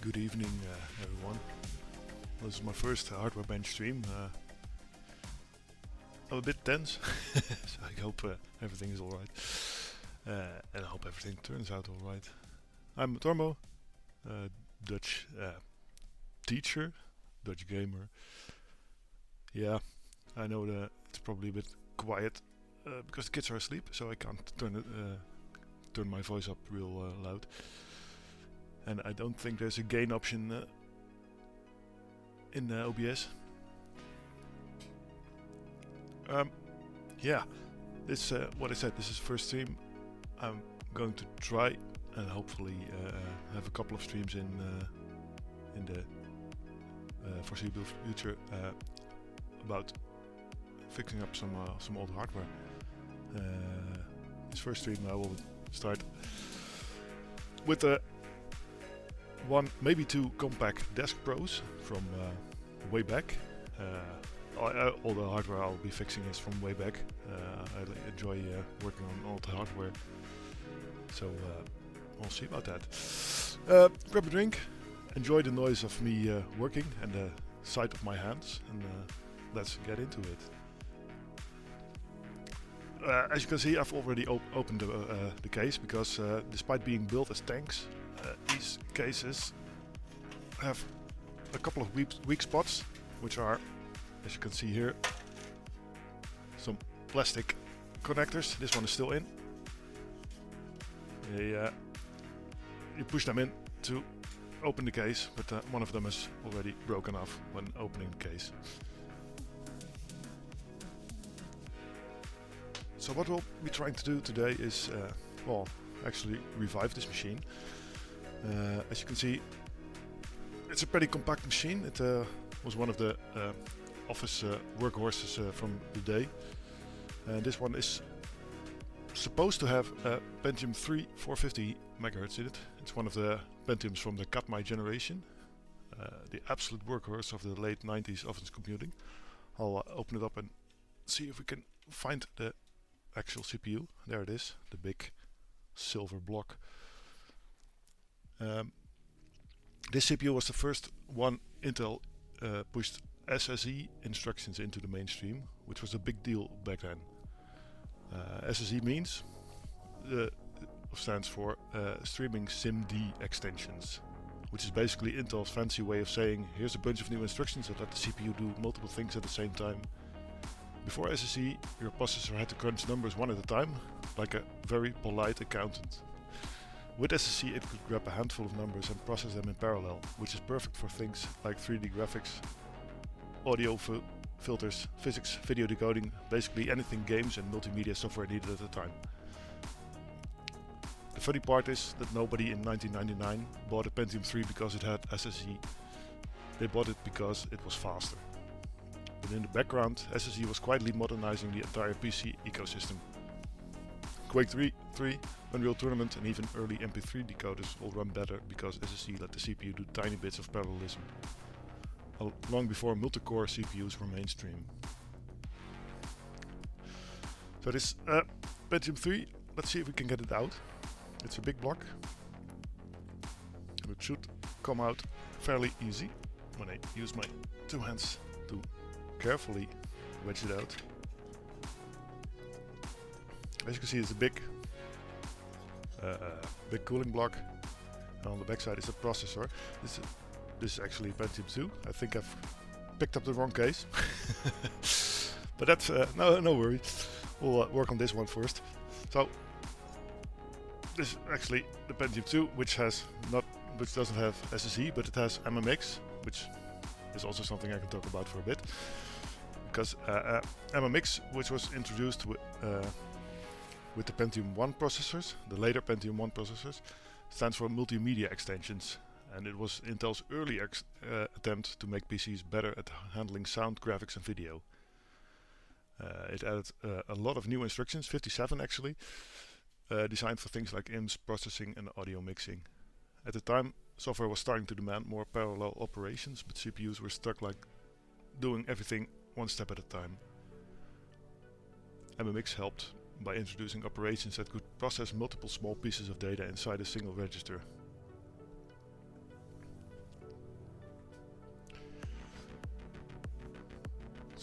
Good evening, everyone. This is my first hardware bench stream. I'm a bit tense, so I hope everything is alright. And I hope everything turns out alright. I'm Tormbo, Dutch teacher, Dutch gamer. Yeah, I know that it's probably a bit quiet because the kids are asleep, so I can't turn my voice up real loud. And I don't think there's a gain option in OBS. Yeah, this what I said. This is first stream. I'm going to try and hopefully have a couple of streams in the foreseeable future about fixing up some old hardware. This first stream I will start with one, maybe two Compaq Deskpros from way back. All the hardware I'll be fixing is from way back. I enjoy working on old hardware, so we'll see about that. Grab a drink, enjoy the noise of me working and the sight of my hands, and let's get into it. As you can see, I've already opened the case because despite being built as tanks, these cases have a couple of weak spots, which are, as you can see here, some plastic connectors. This one is still in. You push them in to open the case, but one of them is already broken off when opening the case. So what we'll be trying to do today is, well, actually revive this machine. As you can see, it's a pretty compact machine. It was one of the office workhorses from the day. This one is supposed to have a Pentium III 450 MHz in it. It's one of the Pentiums from the Cut My generation, the absolute workhorse of the late 90s office computing. I'll open it up and see if we can find the actual CPU. There it is, the big silver block. This CPU was the first one Intel pushed SSE instructions into the mainstream, which was a big deal back then. SSE means, stands for Streaming SIMD Extensions, which is basically Intel's fancy way of saying here's a bunch of new instructions that let the CPU do multiple things at the same time. Before SSE, your processor had to crunch numbers one at a time, like a very polite accountant. With SSE, it could grab a handful of numbers and process them in parallel, which is perfect for things like 3D graphics, audio filters, physics, video decoding, basically anything games and multimedia software needed at the time. The funny part is that nobody in 1999 bought a Pentium III because it had SSE. They bought it because it was faster. But in the background, SSE was quietly modernizing the entire PC ecosystem. Quake 3, Unreal Tournament and even early MP3 decoders all run better because SSE let the CPU do tiny bits of parallelism, long before multi-core CPUs were mainstream. So this Pentium III, let's see if we can get it out. It's a big block, and it should come out fairly easy when I use my two hands to carefully wedge it out. As you can see, it's a big cooling block, and on the back side is a processor. This is actually Pentium II. I think I've picked up the wrong case, but that's no worry. We'll work on this one first. So this is actually the Pentium II, which doesn't have SSE, but it has MMX, which is also something I can talk about for a bit. Because MMX, which was introduced with the Pentium I processors, the later Pentium I processors, stands for multimedia extensions, and it was Intel's early attempt to make PCs better at handling sound, graphics and video. It added a lot of new instructions, 57 actually, designed for things like IMS processing and audio mixing. At the time, software was starting to demand more parallel operations, but CPUs were stuck like doing everything one step at a time. MMX helped by introducing operations that could process multiple small pieces of data inside a single register.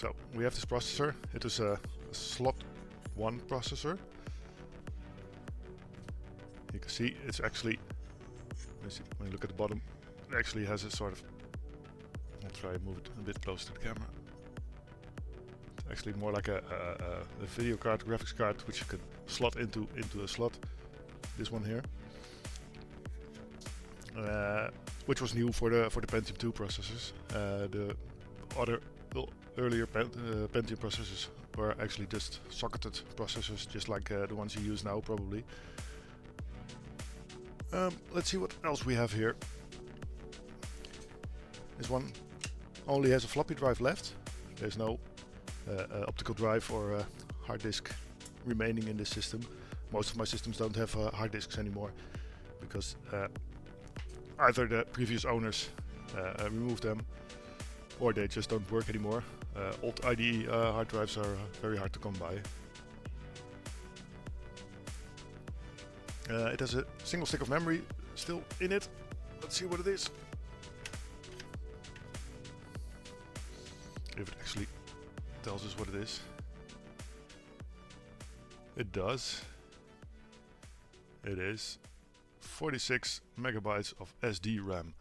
So we have this processor. It is a slot 1 processor. You can see it's actually, when you look at the bottom, it actually has a sort of, I'll try and move it a bit closer to the camera. It's actually more like a video card, graphics card, which you can slot into a slot. This one here, which was new for the Pentium II processors. The other earlier Pentium processors were actually just socketed processors, just like the ones you use now probably. Let's see what else we have here. This one only has a floppy drive left. There's no optical drive or hard disk remaining in this system. Most of my systems don't have hard disks anymore because either the previous owners removed them or they just don't work anymore. Old IDE hard drives are very hard to come by. It has a single stick of memory still in it. Let's see what it is. If it actually tells us what it is. It does. It is 46 megabytes of SD RAM.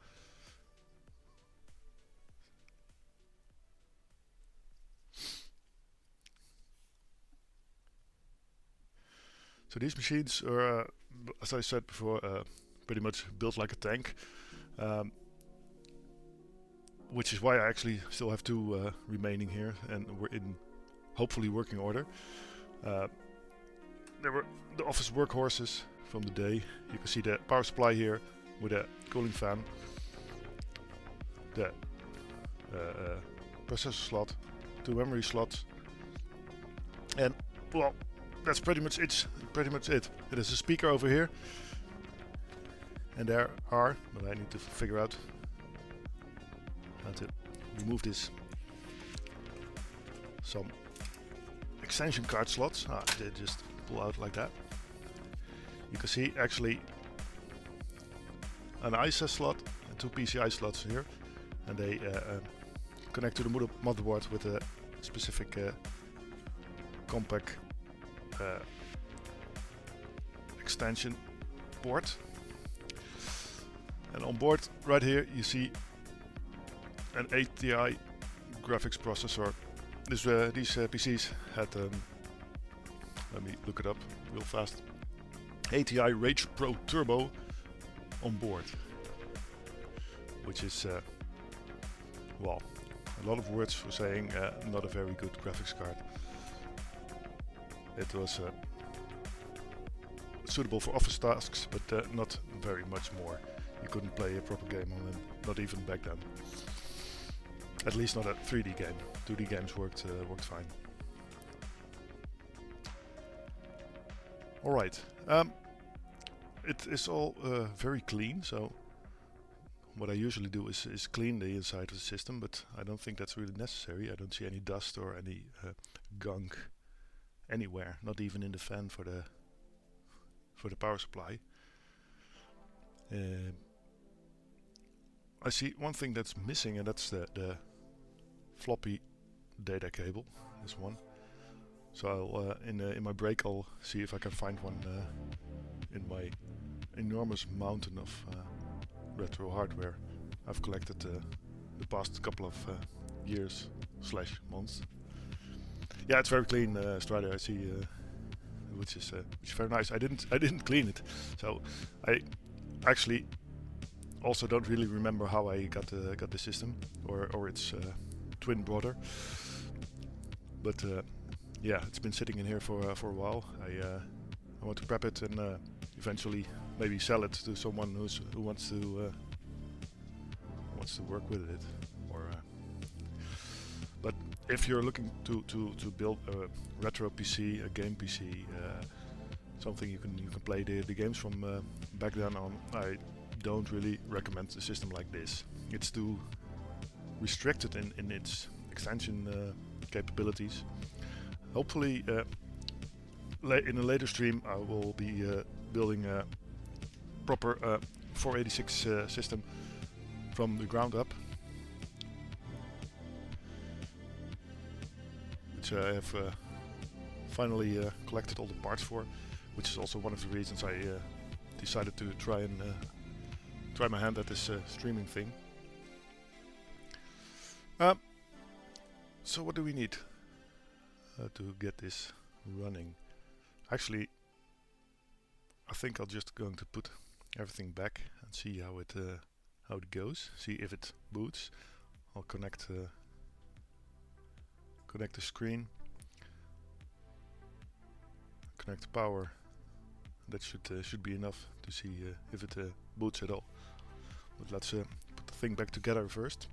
So these machines are, as I said before, pretty much built like a tank, which is why I actually still have two remaining here, and we're in hopefully working order. There were the office workhorses from the day. You can see the power supply here with a cooling fan, the processor slot, two memory slots, and well, that's pretty much it. It is a speaker over here, and there are, but I need to figure out how to remove this, some extension card slots. They just pull out like that. You can see actually an ISA slot and two PCI slots here, and they connect to the motherboard with a specific Compaq extension port. And on board right here you see an ATI graphics processor. These PCs had, let me look it up real fast, ATI Rage Pro Turbo on board, which is, well, a lot of words for saying not a very good graphics card. It was suitable for office tasks, but not very much more. You couldn't play a proper game on it, not even back then. At least not a 3D game. 2D games worked fine. Alright, it is all very clean, so what I usually do is clean the inside of the system, but I don't think that's really necessary. I don't see any dust or any gunk anywhere, not even in the fan for the power supply. I see one thing that's missing, and that's the floppy data cable, this one. So I'll, in my break, I'll see if I can find one in my enormous mountain of retro hardware I've collected the past couple of years / months. Yeah, it's very clean, Strider. I see, which is very nice. I didn't clean it, so I actually also don't really remember how I got the system or its twin brother. But yeah, it's been sitting in here for a while. I want to prep it and eventually maybe sell it to someone who wants to work with it. Or but if you're looking to build a retro PC, a game PC, something you can play the games from back then on, I don't really recommend a system like this. It's too restricted in its extension capabilities. Hopefully in a later stream I will be building a proper 486 system from the ground up. which I have finally collected all the parts for, which is also one of the reasons I decided to try my hand at this streaming thing. So what do we need to get this running? Actually, I think I'm just going to put everything back and see how it goes. See if it boots. I'll connect the screen, connect the power. That should be enough to see if it boots at all. But let's put the thing back together first.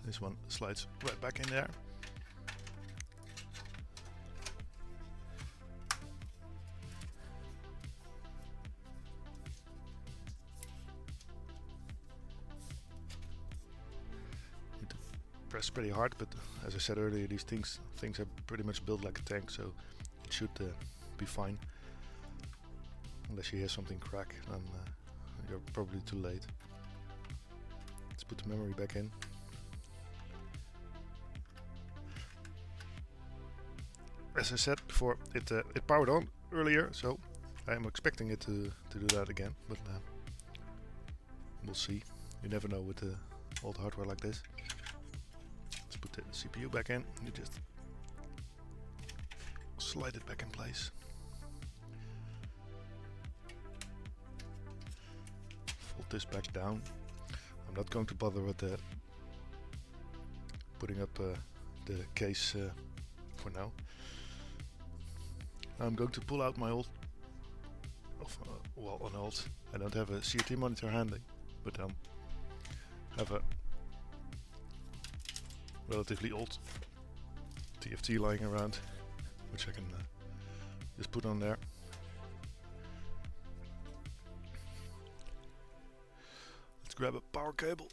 This one slides right back in there. Need to press pretty hard, but as I said earlier, these things are pretty much built like a tank, so it should be fine. Unless you hear something crack, then you're probably too late. Let's put the memory back in. As I said before, it powered on earlier, so I am expecting it to do that again, but we'll see. You never know with old hardware like this. Let's put the CPU back in. You just slide it back in place. Fold this back down. I'm not going to bother with putting up the case for now. I'm going to pull out my old, I don't have a CRT monitor handy, but have a relatively old TFT lying around, which I can just put on there. Let's grab a power cable.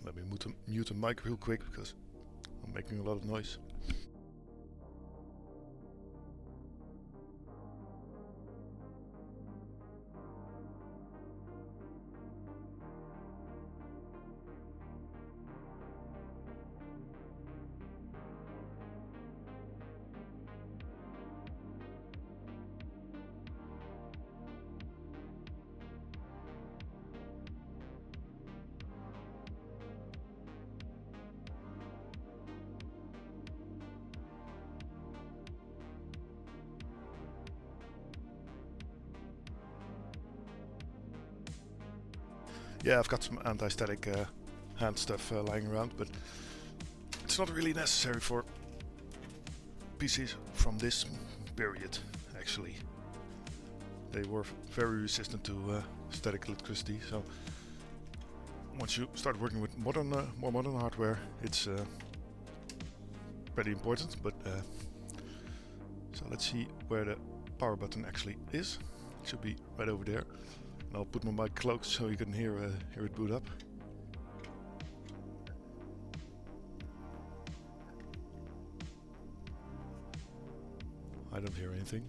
Let me mute the mic real quick because I'm making a lot of noise. Yeah, I've got some anti-static hand stuff lying around, but it's not really necessary for PCs from this period, actually. They were very resistant to static electricity, so once you start working with more modern hardware, it's pretty important. But so let's see where the power button actually is. It should be right over there. And I'll put my mic close so you can hear it boot up. I don't hear anything.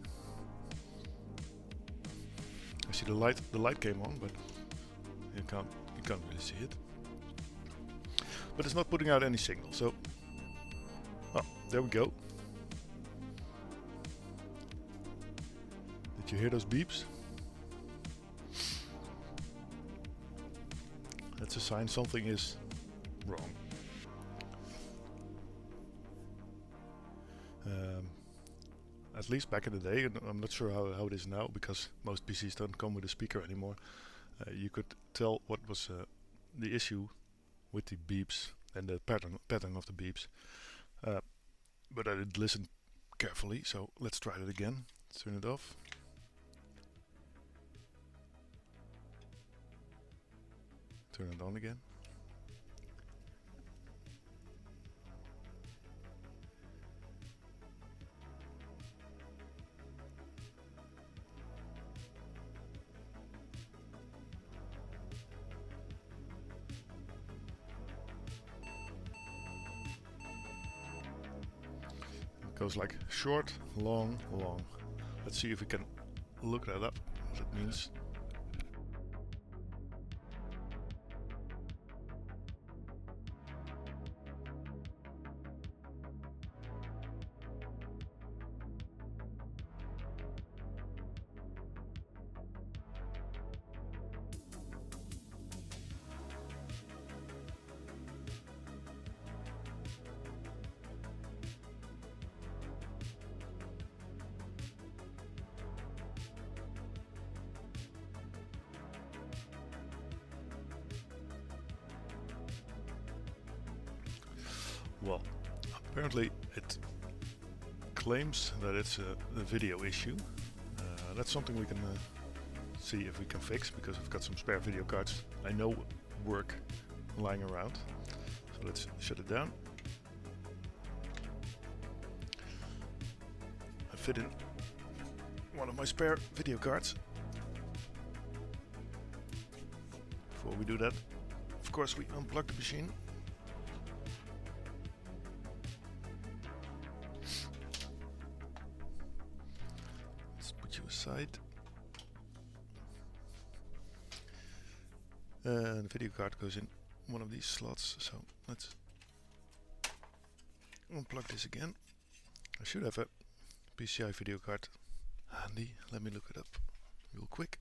I see the light came on, but you can't really see it. But it's not putting out any signal, so there we go. Did you hear those beeps? That's a sign something is wrong. At least back in the day, and I'm not sure how it is now, because most PCs don't come with a speaker anymore. You could tell what was the issue with the beeps and the pattern of the beeps. But I didn't listen carefully, so let's try it again. Let's turn it off. Turn it on again. It goes like short, long, long, Let's see if we can look that up, what it means. Well, apparently it claims that it's a video issue. That's something we can see if we can fix, because I've got some spare video cards I know work lying around. So let's shut it down. I fit in one of my spare video cards. Before we do that, of course, we unplug the machine. Side, and the video card goes in one of these slots, so let's unplug this again. I should have a PCI video card handy. Let me look it up real quick.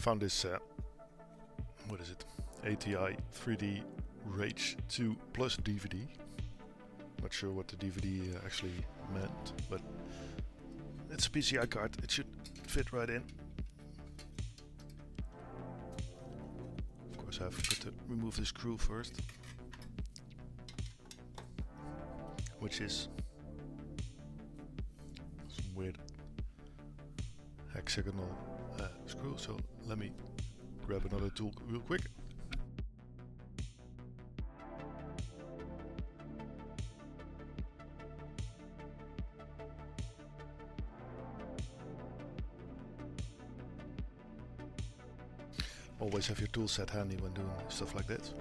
Found this, what is it? ATI 3D Rage 2 Plus DVD. Not sure what the DVD actually meant, but it's a PCI card. It should fit right in. Of course, I have to remove this screw first, which is some weird hexagonal screw, so let me grab another tool real quick. Always have your tool set handy when doing stuff like this.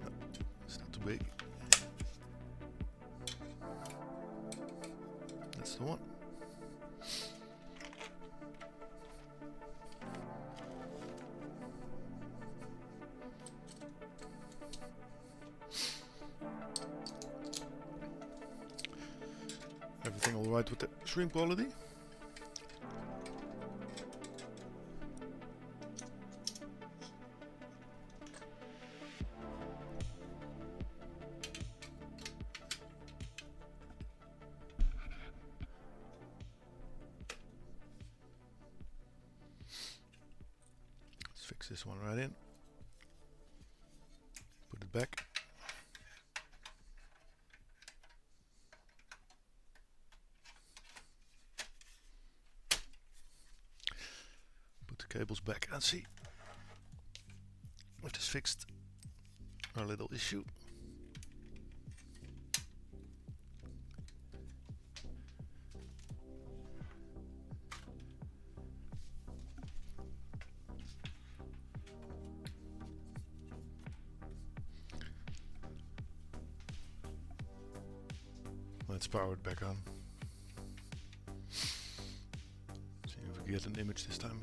No, it's not too big. That's the one. Everything all right with the stream quality? Let's fix this one right in. Put it back. Cables back and see if this fixed our little issue. Let's power it back on. See if we get an image this time.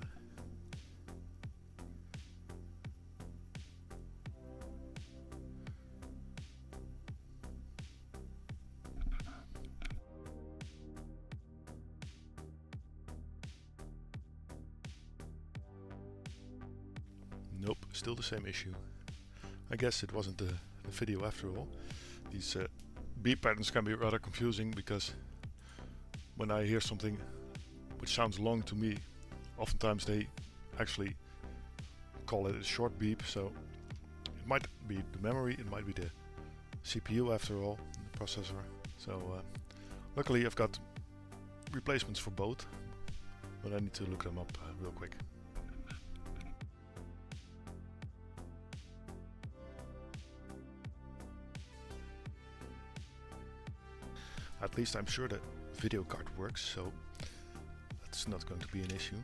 Nope, still the same issue. I guess it wasn't the video after all. These beep patterns can be rather confusing, because when I hear something which sounds long to me, oftentimes they actually call it a short beep, so it might be the memory, it might be the CPU after all, the processor. So luckily I've got replacements for both, but I need to look them up real quick. At least I'm sure the video card works, so that's not going to be an issue.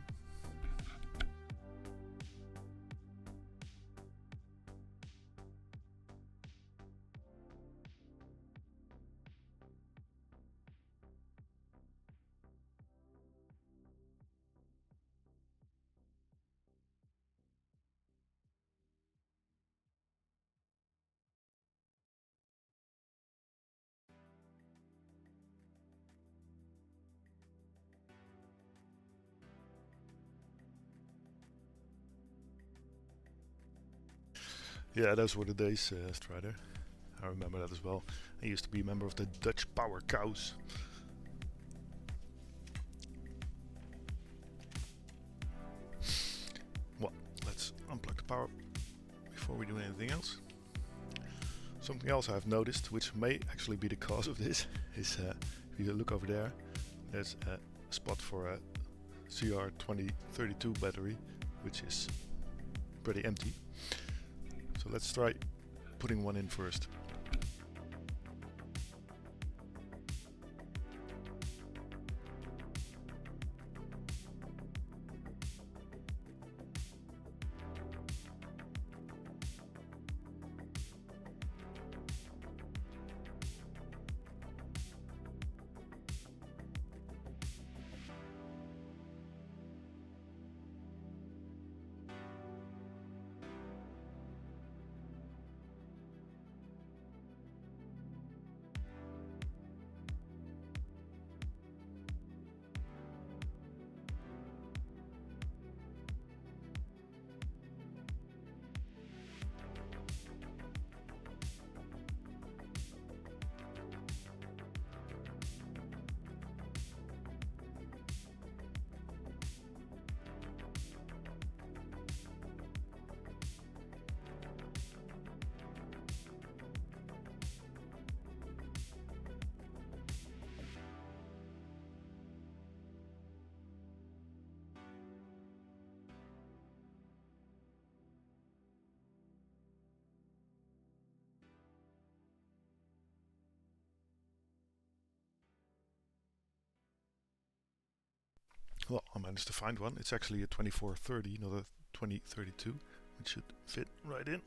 Yeah, those were the days, Strider. I remember that as well. I used to be a member of the Dutch Power Cows. Well, let's unplug the power before we do anything else. Something else I've noticed, which may actually be the cause of this, is if you look over there, there's a spot for a CR2032 battery, which is pretty empty. So let's try putting one in first. Well, I managed to find one. It's actually a 2430, not a 2032, which should fit right in.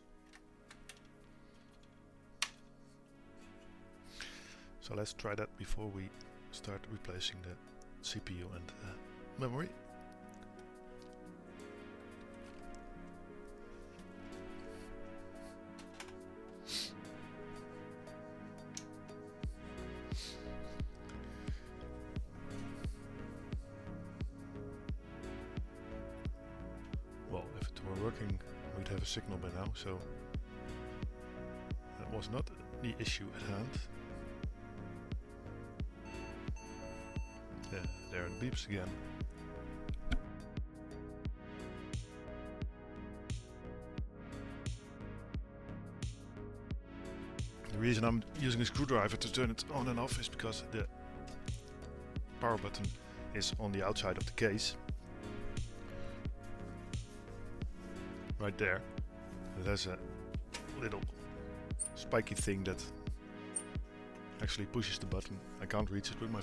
So let's try that before we start replacing the CPU and memory. Working, we'd have a signal by now, so that was not the issue at hand. Yeah, there it beeps again. The reason I'm using a screwdriver to turn it on and off is because the power button is on the outside of the case. Right there, there's a little spiky thing that actually pushes the button. I can't reach it with my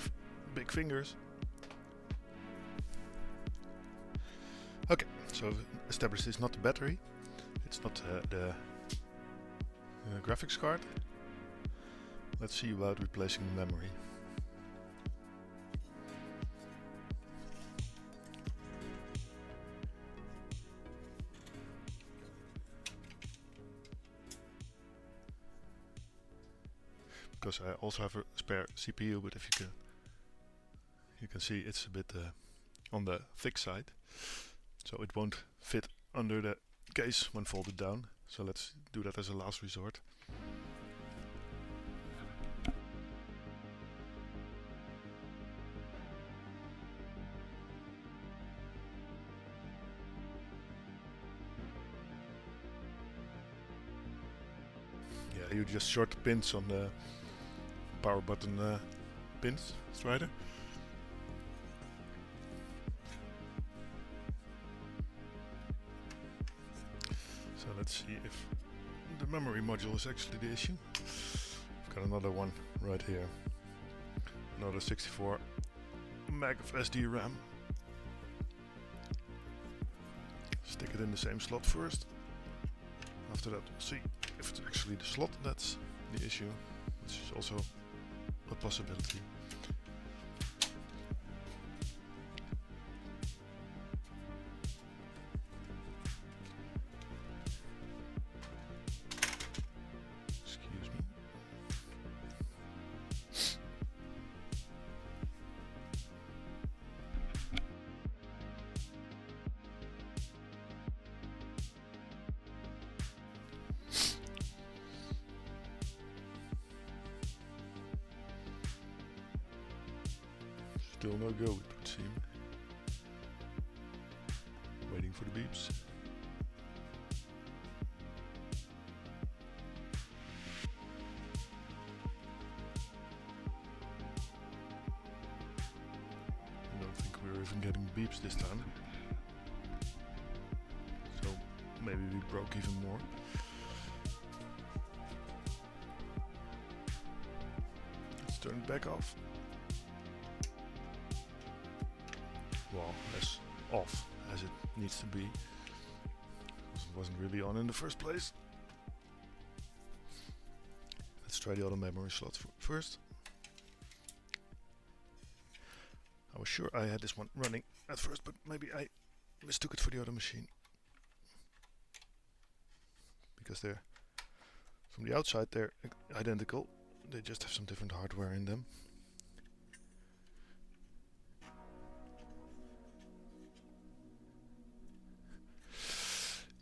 big fingers. Okay, so established it's not the battery, it's not the graphics card. Let's see about replacing the memory. Because I also have a spare CPU, but if you can see it's a bit on the thick side, so it won't fit under the case when folded down. So let's do that as a last resort. Yeah, you just short the pins on the power button pins, Strider. So let's see if the memory module is actually the issue. I've got another one right here. another 64 meg of SD RAM. Stick it in the same slot first. After that, we'll see if it's actually the slot that's the issue, which is also a possibility. Excuse me. Still no go, it would seem. Waiting for the beeps. I don't think we're even getting beeps this time. So maybe we broke even more. Let's turn it back off. Well, as off as it needs to be, because it wasn't really on in the first place. Let's try the other memory slots first. I was sure I had this one running at first, but maybe I mistook it for the other machine. Because they're, from the outside, they're identical. They just have some different hardware in them.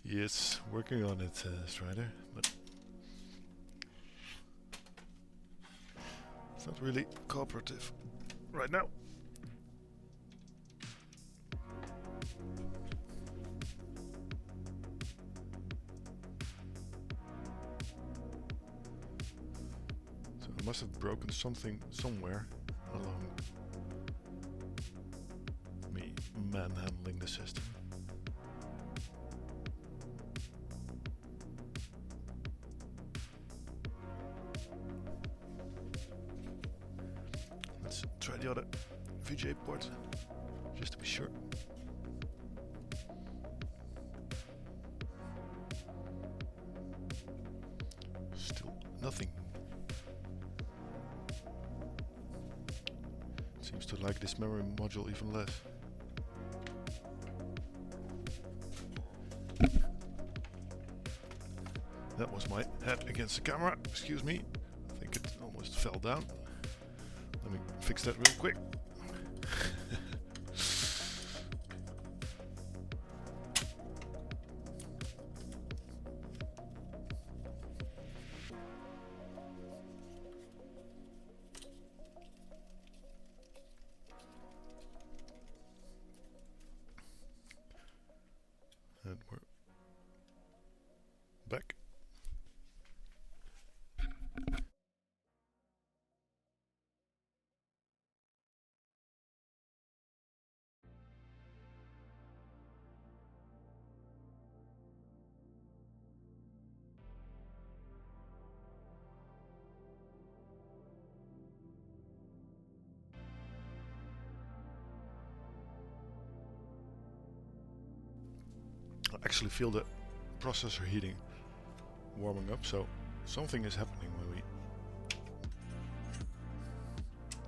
Yes, working on it, Strider, but it's not really cooperative right now. So I must have broken something somewhere along me manhandling the system. Try the other VGA port, just to be sure. Still nothing. Seems to like this memory module even less. That was my head against the camera, excuse me. I think it almost fell down. Let me fix that real quick. And we're back. I actually feel the processor heating, warming up, so something is happening when we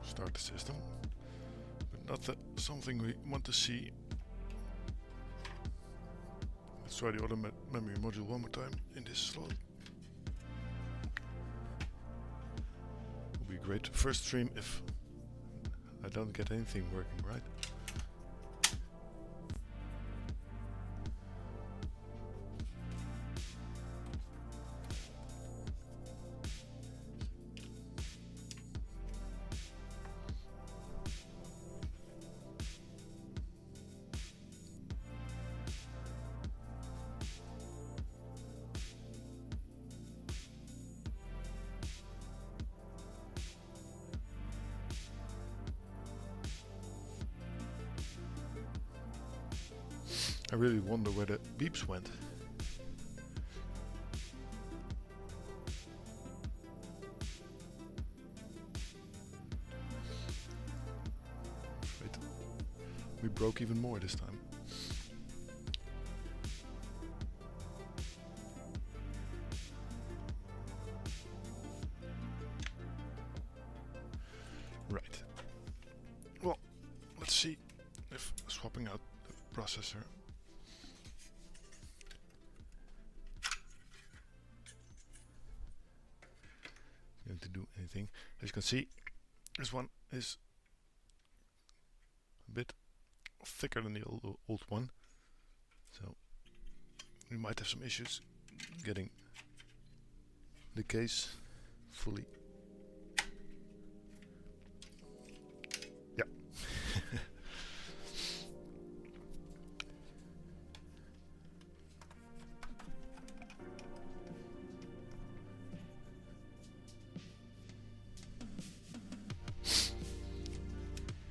start the system, but not something we want to see. Let's try the other memory module one more time in this slot. Would be a great first stream if I don't get anything working right. I really wonder where the beeps went. broke even more this time. Right. Well, let's see if swapping out the processor is going to do anything. As you can see, this one is a bit thicker than the old one, so we might have some issues getting the case fully. Yeah.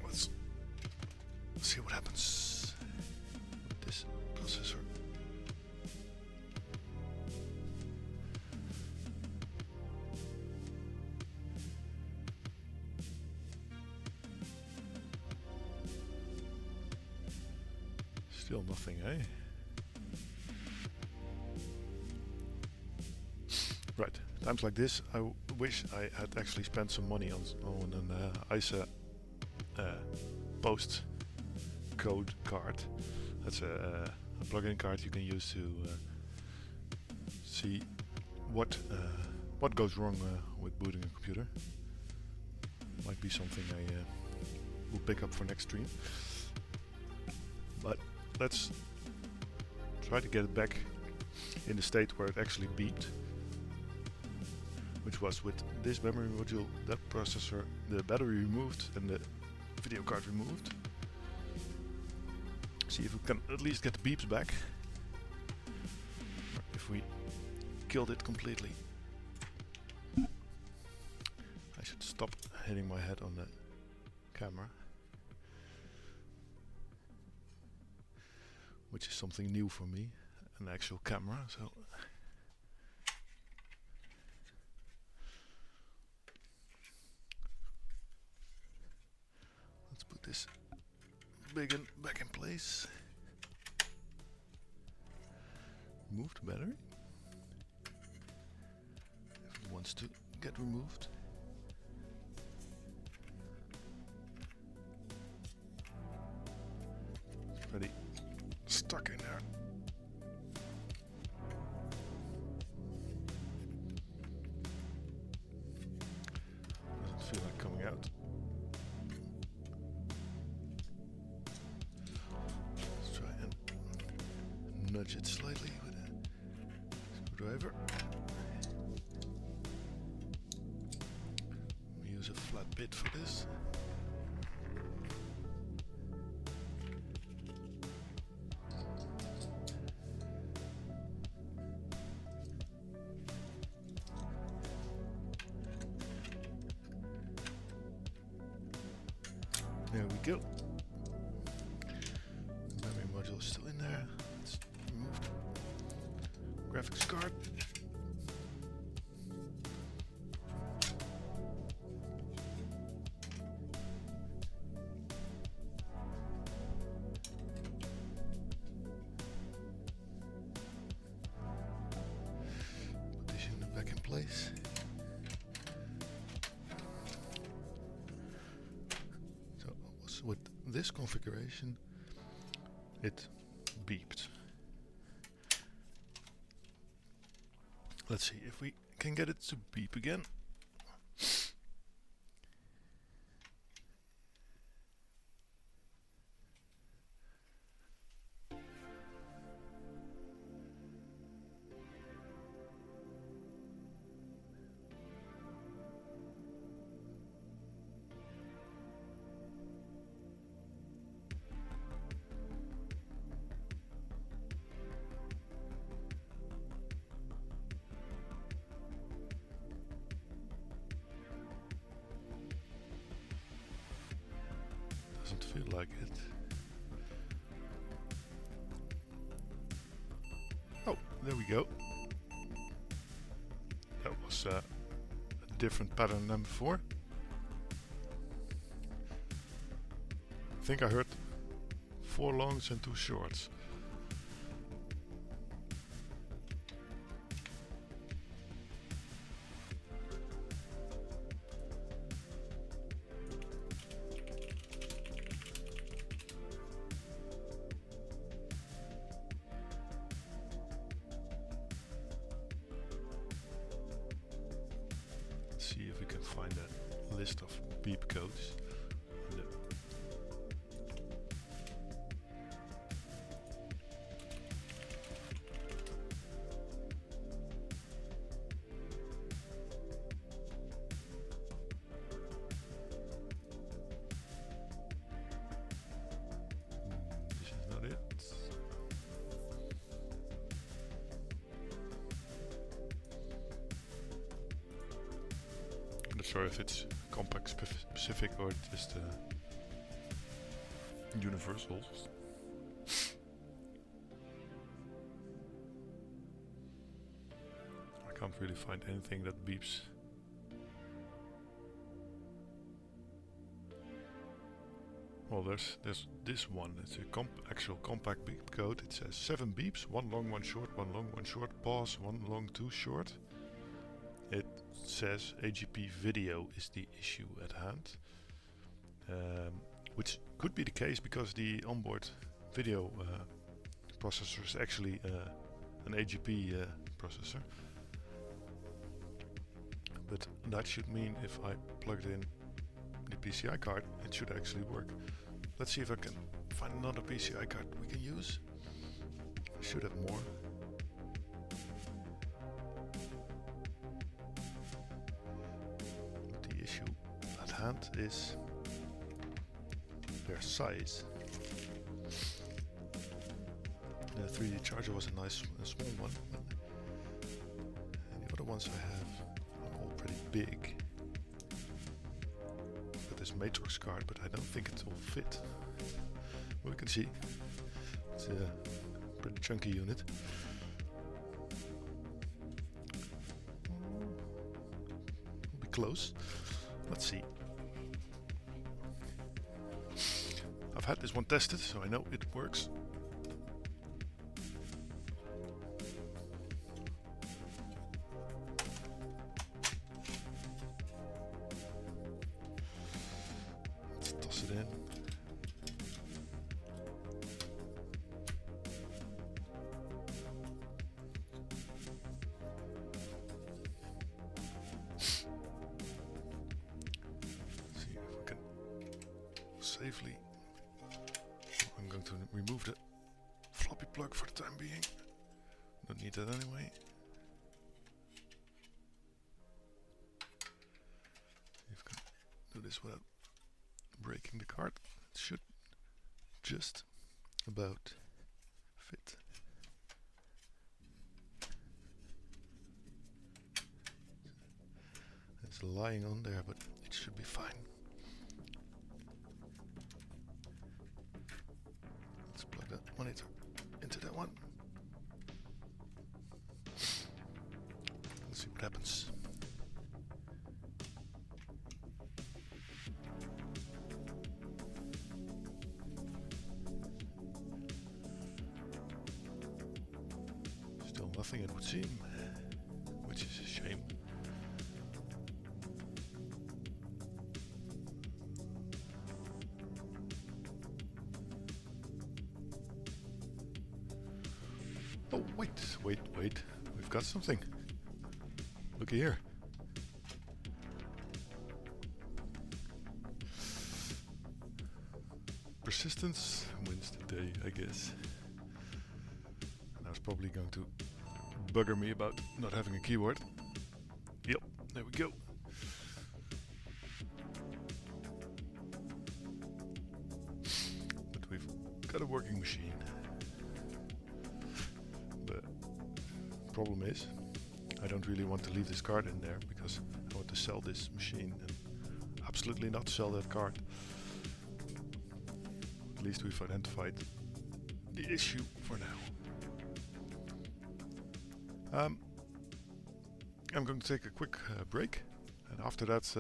Let's see what happens with this processor. Still nothing, eh? Right, times like this, I wish I had actually spent some money on an ISA post code card. That's a plug-in card you can use to see what goes wrong with booting a computer. Might be something I will pick up for next stream. But let's try to get it back in the state where it actually beeped, which was with this memory module, that processor, the battery removed and the video card removed. See if we can at least get the beeps back, or if we killed it completely. I should stop hitting my head on the camera, which is something new for me, an actual camera. So let's put this big one back in place. Remove the battery if it wants to get removed. It's pretty stuck in there. Doesn't feel like coming out. Let's try and nudge it slightly with a screwdriver. We use a flat bit for this. There we go. The memory module is still in there. Let's remove the graphics card. Put this unit back in place. With this configuration, it beeped. Let's see if we can get it to beep again. Doesn't feel like it. Oh, there we go. That was a different pattern than before. I think I heard 4 longs and 2 shorts. See if we can find that list of beep codes. This is not it. I'm not sure if it's Compaq specific or just universal. I can't really find anything that beeps. Well, there's this one. It's a actual Compaq beep code. It says 7 beeps, 1 long, 1 short, 1 long, 1 short, pause, 1 long, 2 short. It says AGP video is the issue at hand, which could be the case because the onboard video processor is actually an AGP processor. But that should mean if I plugged in the PCI card, it should actually work. Let's see if I can find another PCI card we can use. I should have more. But the issue at hand is their size. The 3D charger was a nice small one, and the other ones I have are all pretty big. This matrix card, but I don't think it will fit. Well, we can see it's a pretty chunky unit. We'll be close. Let's see. I've had this one tested, so I know it works. It in. See if we can safely. I'm going to remove the floppy plug for the time being. Don't need that anyway. See if we can do this without breaking the card. It should just about fit. It's lying on there, but it should be fine. Let's plug that monitor into that one. Let's see what happens. Nothing, it would seem, which is a shame. Oh, wait, we've got something. Look here. Persistence wins the day, I guess. And I was probably going to bugger me about not having a keyboard. Yep, there we go. But we've got a working machine. The problem is, I don't really want to leave this card in there because I want to sell this machine and absolutely not sell that card. At least we've identified the issue for now. I'm going to take a quick break, and after that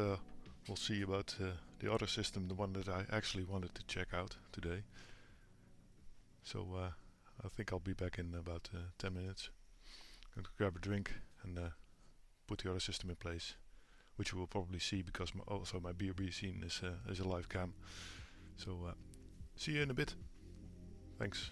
we'll see about the other system, the one that I actually wanted to check out today. So I think I'll be back in about 10 minutes. I'm going to grab a drink and put the other system in place, which you will probably see because also my BRB scene is a live cam. So see you in a bit. Thanks.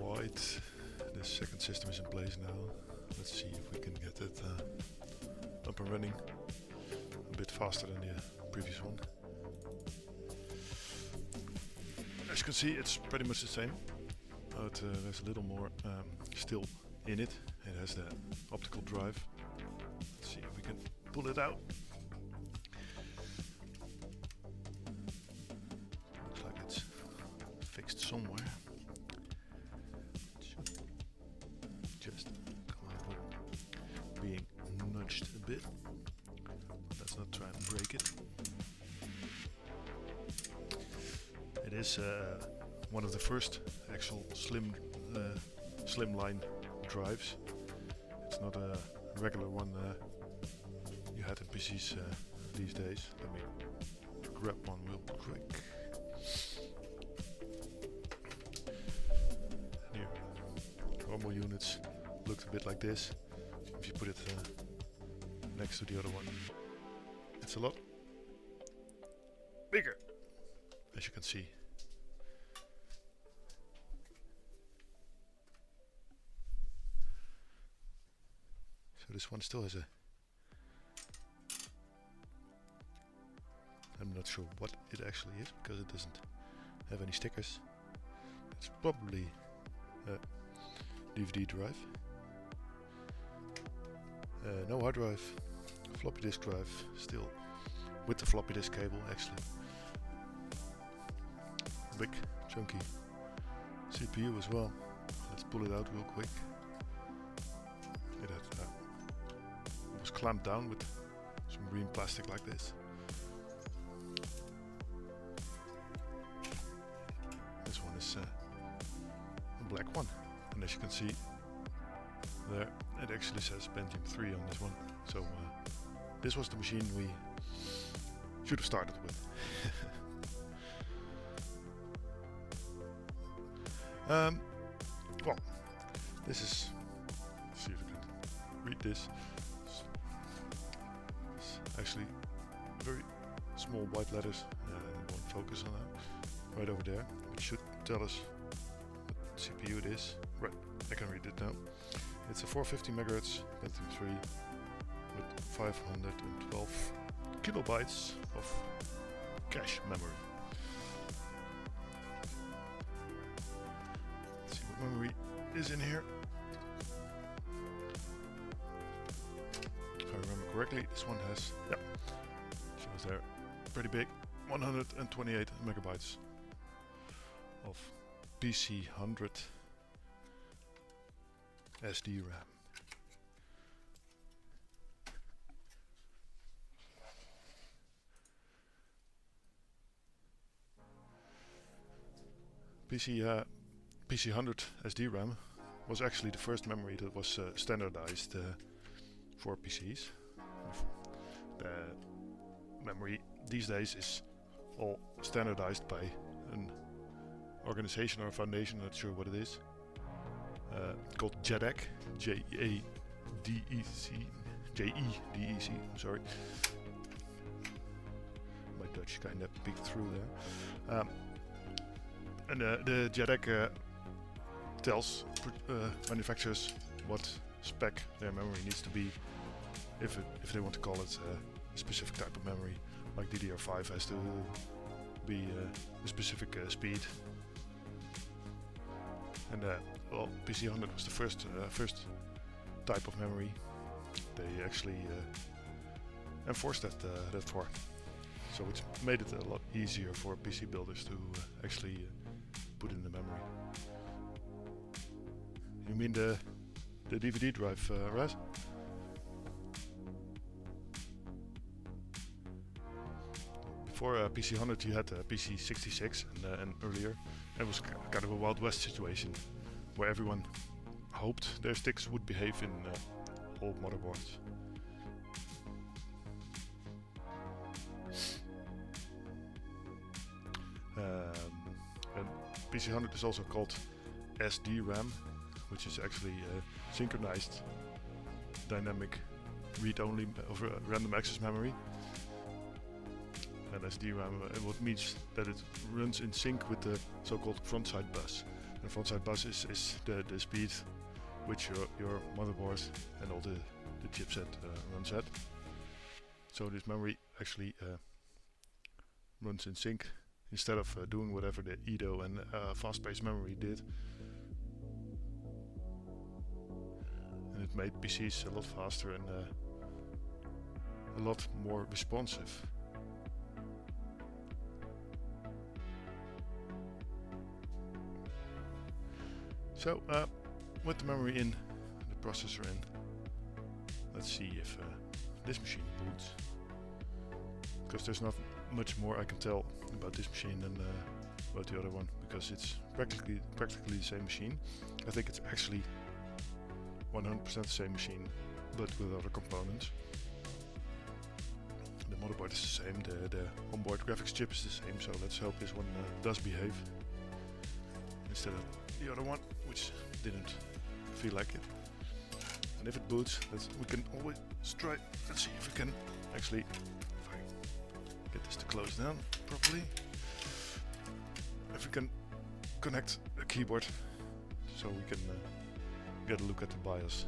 white. The second system is in place now. Let's see if we can get it up and running a bit faster than the previous one. As you can see, it's pretty much the same, but there's a little more still in it. It has the optical drive. Let's see if we can pull it out. Looks like it's fixed somewhere. Just come out with being nudged a bit. Let's not try and break it. It is one of the first actual slimline drives. It's not a regular one you had in PCs these days. Let me grab one real quick. Here, normal units looked a bit like this. If you put it next to the other one, it's a lot bigger, as you can see. So this one still has a... I'm not sure what it actually is because it doesn't have any stickers. It's probably a DVD drive. No hard drive, floppy disk drive, still with the floppy disk cable actually. Big chunky CPU as well. Let's pull it out real quick. It was clamped down with some green plastic like this. This one is a black one, and as you can see there, it actually says Pentium III on this one. So this was the machine we should have started with. Well, this is, let's see if I can read this. It's actually very small white letters, won't focus on that, right over there, which should tell us what CPU it is. Right, I can read it now. It's a 450 MHz Pentium III with 512 kilobytes of cache memory. Let's see what memory is in here. If I remember correctly, this one has, yeah, shows there, pretty big, 128 megabytes of PC100 SD RAM. PC100 SD RAM was actually the first memory that was standardized for PCs. The memory these days is all standardized by an organization or a foundation, not sure what it is, called JEDEC, J-E-D-E-C, I'm sorry. My Dutch kind of peeked through there. And the JEDEC tells manufacturers what spec their memory needs to be if they want to call it a specific type of memory, like DDR5 has to be a specific speed. And well, PC100 was the first type of memory they actually enforced that for. So it's made it a lot easier for PC builders to actually put in the memory. You mean the DVD drive, Raz? Before PC100 you had PC66 and earlier. It was kind of a Wild West situation where everyone hoped their sticks would behave in old motherboards. And PC100 is also called SDRAM, which is actually synchronized dynamic read-only over random access memory. And SDRAM, what means that it runs in sync with the so-called front-side bus. The frontside bus is the speed which your motherboard and all the chipset runs at. So this memory actually runs in sync instead of doing whatever the Edo and fast-paced memory did. And it made PCs a lot faster and a lot more responsive. So with the memory in, the processor in, let's see if this machine boots. Because there's not much more I can tell about this machine than about the other one, because it's practically the same machine. I think it's actually 100% the same machine, but with other components. The motherboard is the same, the onboard graphics chip is the same, so let's hope this one does behave instead of the other one, which didn't feel like it. And if it boots, we can always try. Let's see if we can actually, if I get this to close down properly, if we can connect a keyboard so we can get a look at the BIOS.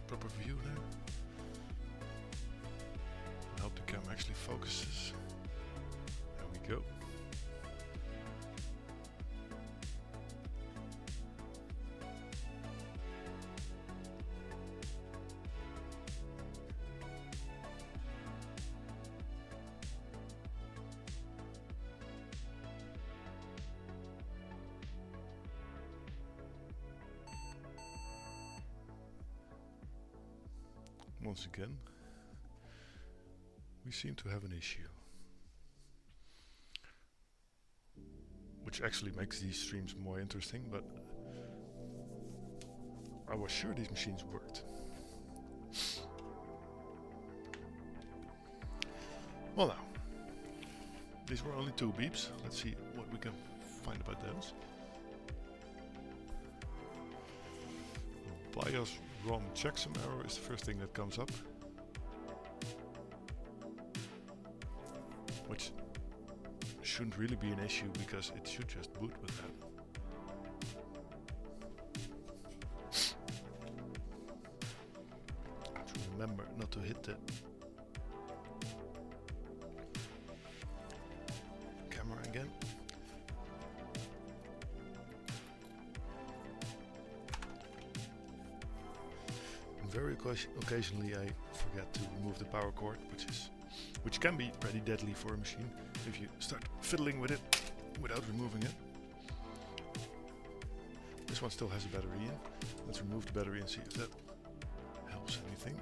Proper view there. I hope the camera actually focuses. There we go. Once again, we seem to have an issue, which actually makes these streams more interesting, but I was sure these machines worked. Well now, these were only 2 beeps. Let's see what we can find about those. BIOS ROM checksum error is the first thing that comes up, which shouldn't really be an issue because it should just boot with that. To remember not to hit the camera again. Very occasionally I forget to remove the power cord, which can be pretty deadly for a machine if you start fiddling with it without removing it. This one still has a battery in. Let's remove the battery and see if that helps anything.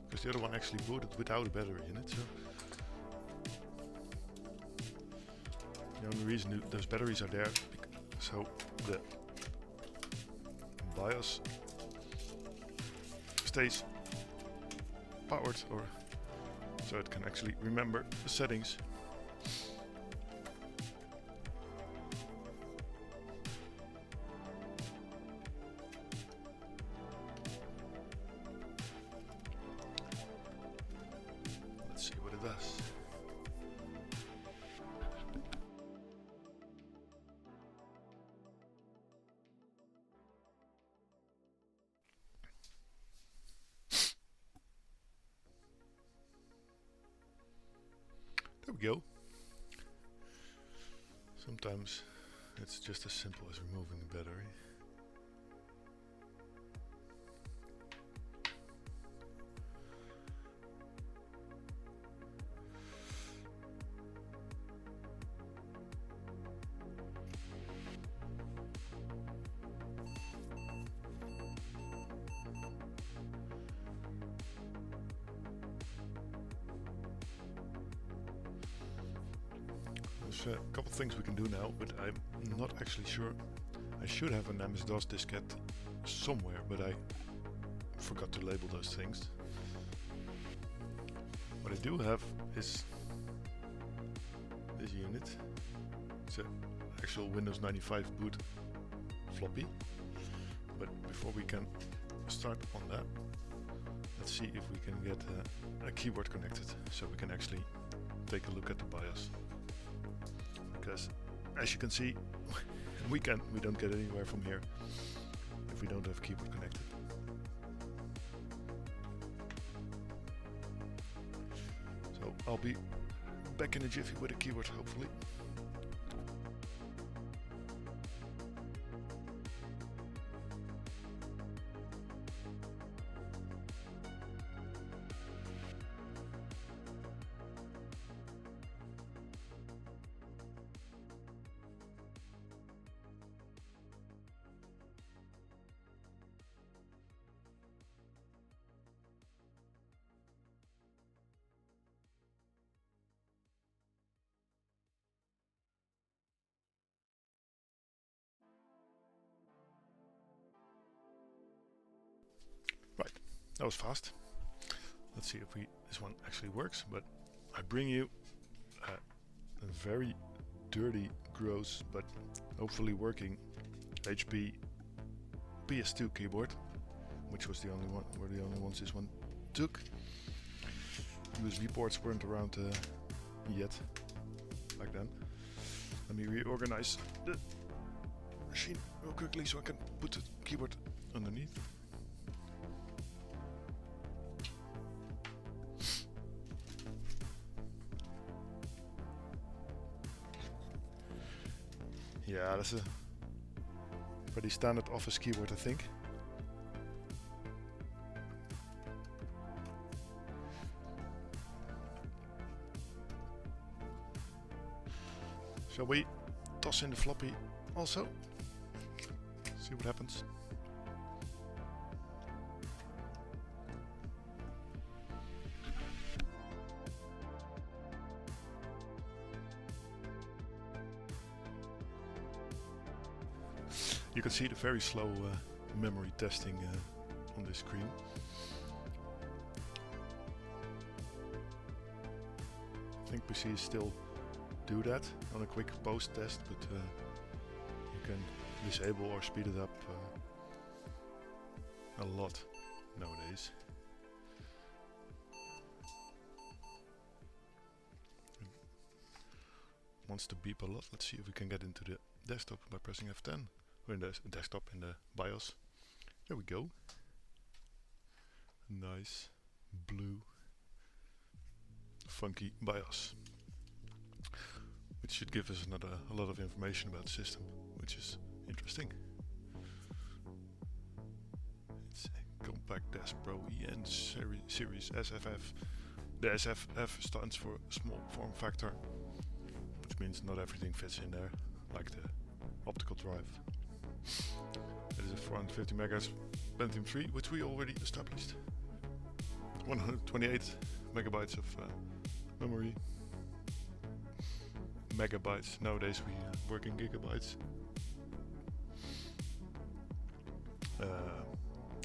Because the other one actually booted without a battery in it, so the only reason those batteries are there so the BIOS stays powered, or so it can actually remember the settings. Let's see what it does. There we go. Sometimes it's just as simple as removing the battery. There's a couple things we can do now, but I'm not actually sure. I should have an MS-DOS diskette somewhere, but I forgot to label those things. What I do have is this unit, It's an actual Windows 95 boot floppy. But before we can start on that, let's see if we can get a keyboard connected so we can actually take a look at the BIOS. Because as you can see, we don't get anywhere from here if we don't have keyboard connected. So I'll be back in a jiffy with a keyboard, hopefully. Right, that was fast. Let's see if this one actually works, but I bring you a very dirty, gross, but hopefully working HP PS2 keyboard, which was the only one, were the only ones this one took. USB ports weren't around yet, back then. Let me reorganize the machine real quickly so I can put the keyboard underneath. Yeah, that's a pretty standard office keyboard, I think. Shall we toss in the floppy also? See what happens. You can see the very slow memory testing on this screen. I think PCs still do that on a quick post test, but you can disable or speed it up a lot nowadays. It wants to beep a lot. Let's see if we can get into the desktop by pressing F10. In the desktop, in the BIOS. There we go. Nice blue funky BIOS, which should give us a lot of information about the system, which is interesting. It's a Compaq Deskpro EN series SFF. The SFF stands for small form factor, which means not everything fits in there, like the optical drive. It is a 450 MHz Pentium III, which we already established. 128 megabytes of memory. Megabytes. Nowadays we work in gigabytes.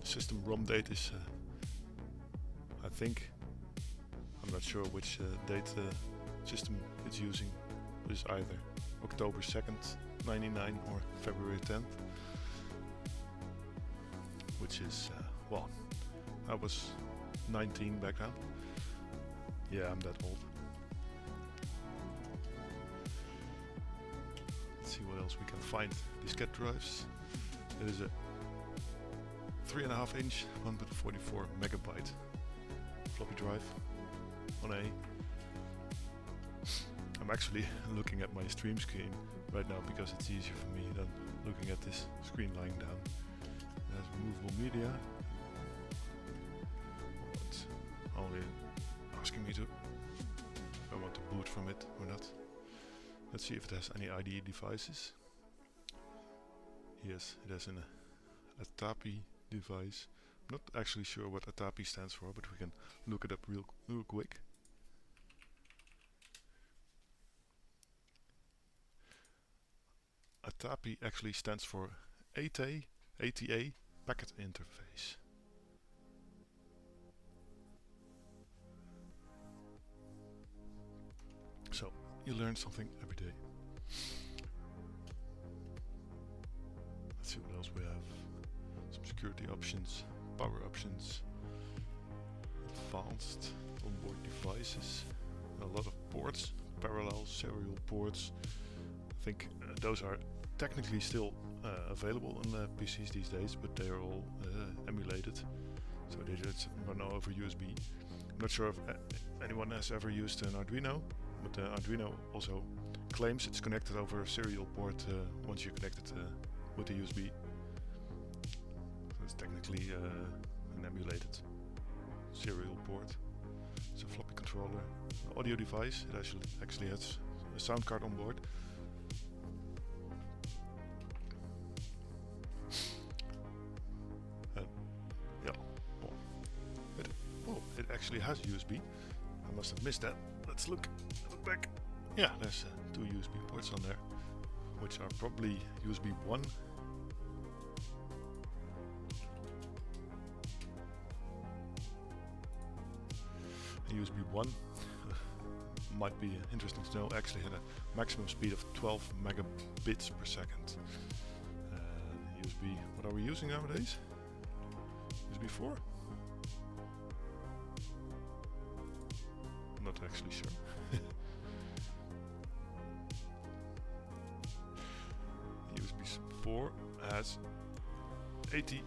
System ROM date is, I think, I'm not sure which date system it's using. It's either October 2nd, 99 or February 10th. Which is, well, I was 19 back then. Yeah, I'm that old. Let's see what else we can find. Diskette drives. It is a 3.5 inch 144 megabyte floppy drive on A. I'm actually looking at my stream screen right now because it's easier for me than looking at this screen lying down. There's removable media. It's only asking me to if I want to boot from it or not. Let's see if it has any IDE devices. Yes, it has an ATI device. I'm not actually sure what ATI stands for, but we can look it up real quick. ATI actually stands for ATA Packet Interface. So you learn something every day. see what else we have. Some security options, power options, advanced onboard devices, a lot of ports, parallel serial ports. I think those are technically still available on PCs these days, but they are all emulated, so they just run over USB. I'm not sure if anyone has ever used an Arduino, but Arduino also claims it's connected over a serial port once you connect it with the USB. So it's technically an emulated serial port. It's a floppy controller, audio device. It actually has a sound card on board. It actually has USB. I must have missed that. Let's look back. Yeah, there's 2 USB ports on there, which are probably USB 1. USB 1 might be interesting to know. Actually had a maximum speed of 12 megabits per second. USB, what are we using nowadays? USB 4? Not actually sure. USB 4 has 80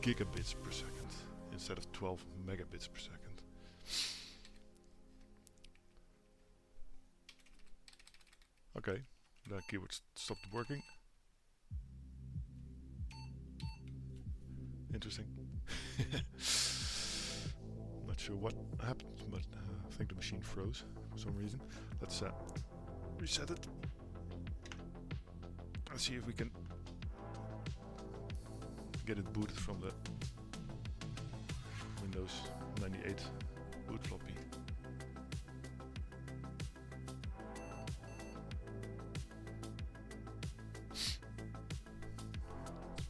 gigabits per second instead of 12 megabits per second. Okay, the keyboard stopped working. Interesting. Not sure what happened, but I think the machine froze for some reason. Let's reset it. Let's see if we can get it booted from the Windows 98 boot floppy.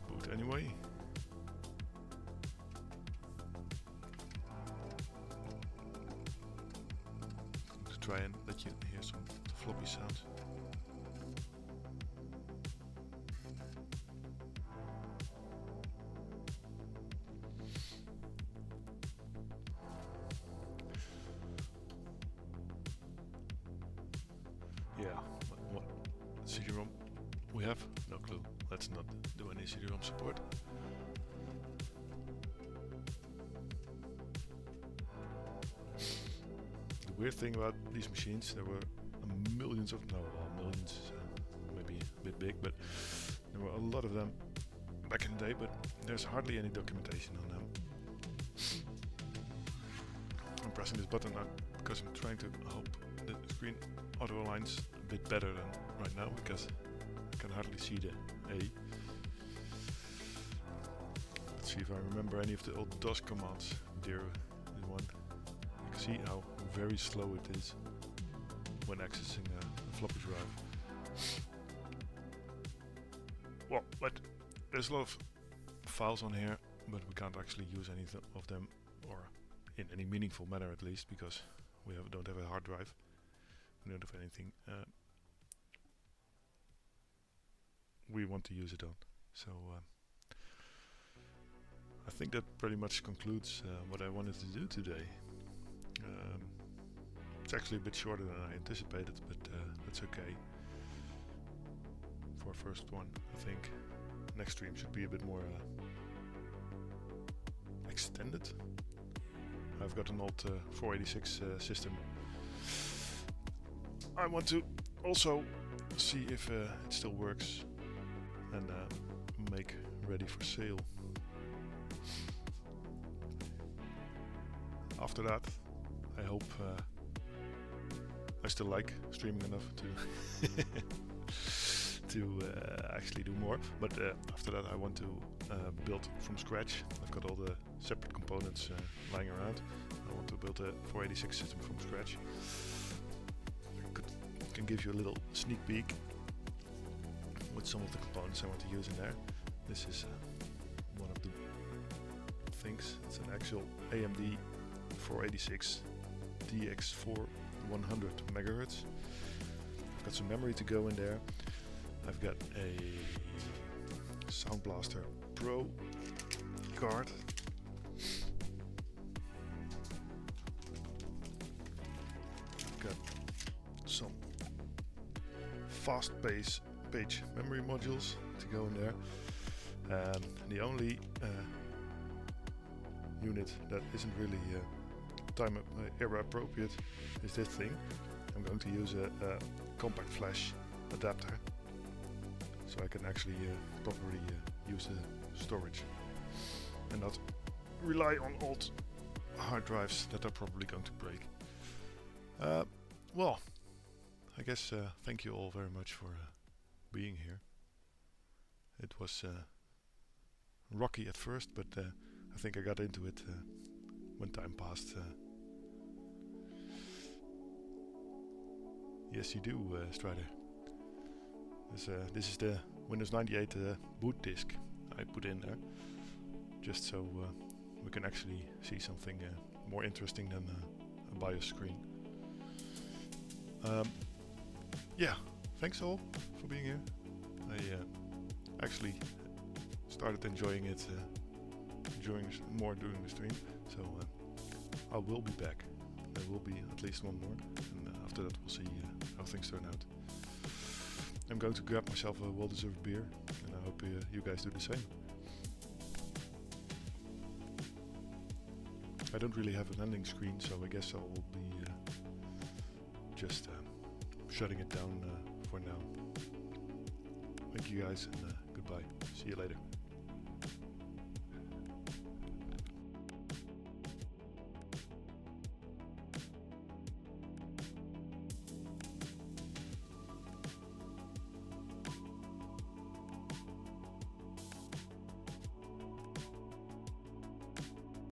Boot anyway. Try and let you hear some of the floppy sounds. Yeah, what CD-ROM we have? No clue. Let's not do any CD-ROM support. The weird thing about these machines, there were millions of, millions, maybe a bit big, but there were a lot of them back in the day, but there's hardly any documentation on them. I'm pressing this button now because I'm trying to hope the screen auto aligns a bit better than right now, because I can hardly see the A. Let's see if I remember any of the old DOS commands. There is one. You can see how very slow it is when accessing a floppy drive. Well, but there's a lot of files on here, but we can't actually use any of them, or in any meaningful manner at least, because we don't have a hard drive. We don't have anything we want to use it on. So I think that pretty much concludes what I wanted to do today. It's actually a bit shorter than I anticipated, but that's okay. For a first one, I think next stream should be a bit more extended. I've got an old 486 system. I want to also see if it still works and make ready for sale. After that, I hope I still like streaming enough to actually do more. But after that, I want to build from scratch. I've got all the separate components lying around. I want to build a 486 system from scratch. I can give you a little sneak peek with some of the components I want to use in there. This is one of the things. It's an actual AMD 486 DX4 100 megahertz. I've got some memory to go in there. I've got a Sound Blaster Pro card. Got some fast page memory modules to go in there, and the only unit that isn't really time era appropriate is this thing. I'm going to use a compact flash adapter, so I can actually properly use the storage and not rely on old hard drives that are probably going to break. Well, I guess thank you all very much for being here. It was rocky at first, but I think I got into it when time passed. Yes, you do, Strider. This is the Windows 98 boot disk I put in there, just so we can actually see something more interesting than a BIOS screen. Yeah, thanks all for being here. I actually started enjoying it during the stream, so I will be back. There will be at least one more, and after that we'll see how things turn out. I'm going to grab myself a well-deserved beer, and I hope you guys do the same. I don't really have an ending screen, so I guess I will be just shutting it down for now. Thank you guys, and goodbye. See you later.